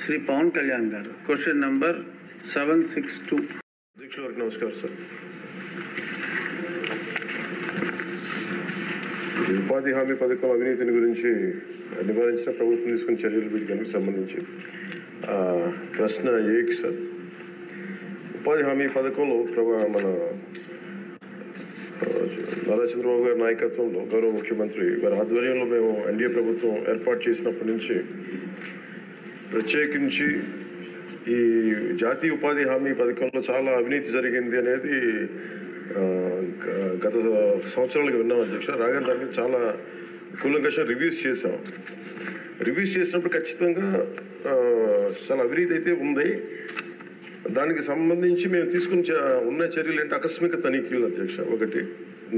శ్రీ పవన్ కళ్యాణ్ గారు question number 762. అధ్యక్షుల వారికి నమస్కారం సార్. ఉపాధి హామీ పథకం అవినీతిని గురించి నివారించిన ప్రభుత్వం తీసుకున్న చర్యలు వీటికి సంబంధించి ప్రశ్న ఏకి సార్. ఉపాధి హామీ పథకంలో మన నారా చంద్రబాబు గారి నాయకత్వంలో గౌరవ ముఖ్యమంత్రి వారి ఆధ్వర్యంలో మేము ఎన్డీఏ ప్రభుత్వం ఏర్పాటు చేసినప్పటి నుంచి ప్రత్యేకించి ఈ జాతీయ ఉపాధి హామీ పథకంలో చాలా అవినీతి జరిగింది అనేది గత సంవత్సరాలుగా విన్నాం అధ్యక్ష. రాగానే దాని మీద చాలా కూలంకషంగా రివ్యూస్ చేసాం. రివ్యూస్ చేసినప్పుడు ఖచ్చితంగా చాలా అవినీతి అయితే ఉంది. దానికి సంబంధించి మేము తీసుకుని ఉన్న చర్యలు ఏంటి ఆకస్మిక తనిఖీలు అధ్యక్ష. ఒకటి,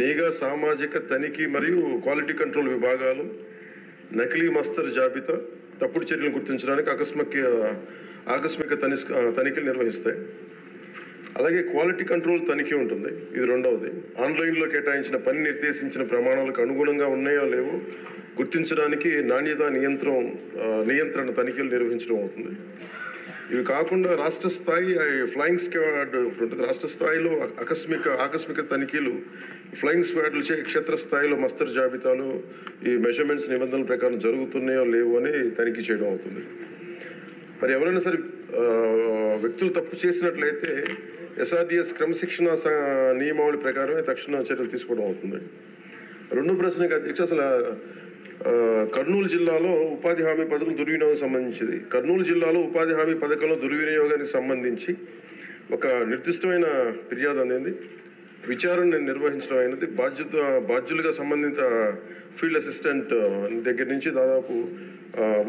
నిఘా సామాజిక తనిఖీ మరియు క్వాలిటీ కంట్రోల్ విభాగాలు నకిలీ మస్తరు జాబితా తప్పుడు చర్యలను గుర్తించడానికి ఆకస్మిక తనిఖీలు నిర్వహిస్తాయి. అలాగే క్వాలిటీ కంట్రోల్ తనిఖీ ఉంటుంది. ఇది రెండవది. ఆన్లైన్లో కేటాయించిన పని నిర్దేశించిన ప్రమాణాలకు అనుగుణంగా ఉన్నాయో లేవో గుర్తించడానికి నాణ్యత నియంత్రణ తనిఖీలు నిర్వహించడం అవుతుంది. ఇవి కాకుండా రాష్ట్ర స్థాయి ఫ్లయింగ్ స్క్వాడ్ ఉంటుంది. రాష్ట్ర స్థాయిలో ఆకస్మిక తనిఖీలు ఫ్లయింగ్ స్క్వాడ్లు క్షేత్రస్థాయిలో మస్తరు జాబితాలు ఈ మెజర్మెంట్స్ నిబంధనల ప్రకారం జరుగుతున్నాయో లేవో అని తనిఖీ చేయడం అవుతుంది. మరి ఎవరైనా సరే వ్యక్తులు తప్పు చేసినట్లయితే ఎస్ఆర్డిఎస్ క్రమశిక్షణ నియమావళి ప్రకారమే తక్షణ చర్యలు తీసుకోవడం అవుతుంది. రెండో ప్రశ్నకి అధ్యక్ష, అసలు కర్నూలు జిల్లాలో ఉపాధి హామీ పథకం దుర్వినియోగం సంబంధించింది. కర్నూలు జిల్లాలో ఉపాధి హామీ పథకంలో దుర్వినియోగానికి సంబంధించి ఒక నిర్దిష్టమైన ఫిర్యాదు అనేది విచారణ నిర్వహించడం అయినది. బాధ్యులుగా సంబంధిత ఫీల్డ్ అసిస్టెంట్ దగ్గర నుంచి దాదాపు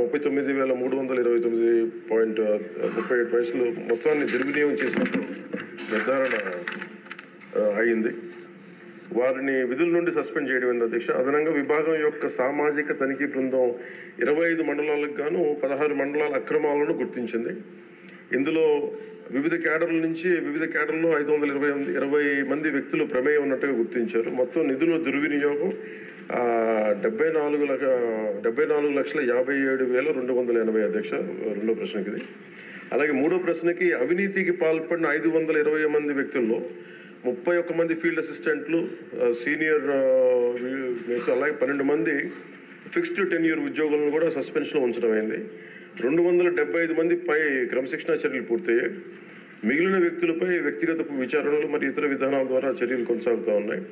39,329.37 మొత్తాన్ని దుర్వినియోగం చేసినట్టు నిర్ధారణ అయింది. వారిని విధుల నుండి సస్పెండ్ చేయడం అధ్యక్ష. అదనంగా విభాగం యొక్క సామాజిక తనిఖీ బృందం 25 మండలాలకు గాను 16 మండలాల అక్రమాలను గుర్తించింది. ఇందులో వివిధ కేడర్లో 520 మంది వ్యక్తులు ప్రమేయం ఉన్నట్టుగా గుర్తించారు. మొత్తం నిధుల దుర్వినియోగం 74,57,280 అధ్యక్ష. రెండో ప్రశ్నకి ఇది. అలాగే మూడో ప్రశ్నకి, అవినీతికి పాల్పడిన 520 మంది వ్యక్తుల్లో 31 మంది ఫీల్డ్ అసిస్టెంట్లు, సీనియర్ అలాగే 12 మంది ఫిక్స్డ్ టెన్యూర్ ఉద్యోగులను కూడా సస్పెన్షన్లో ఉంచడం అయింది. 275 మందిపై క్రమశిక్షణా చర్యలు పూర్తయ్యాయి. మిగిలిన వ్యక్తులపై వ్యక్తిగత విచారణలు మరియు ఇతర విధానాల ద్వారా చర్యలు కొనసాగుతూ ఉన్నాయి.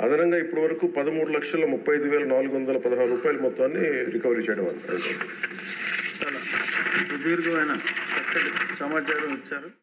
అదనంగా ఇప్పటి వరకు 13,35,416 రూపాయల మొత్తాన్ని రికవరీ చేయడం అవుతుంది. చాలా సుదీర్ఘమైన చక్కటి సమాచారం ఇచ్చారు.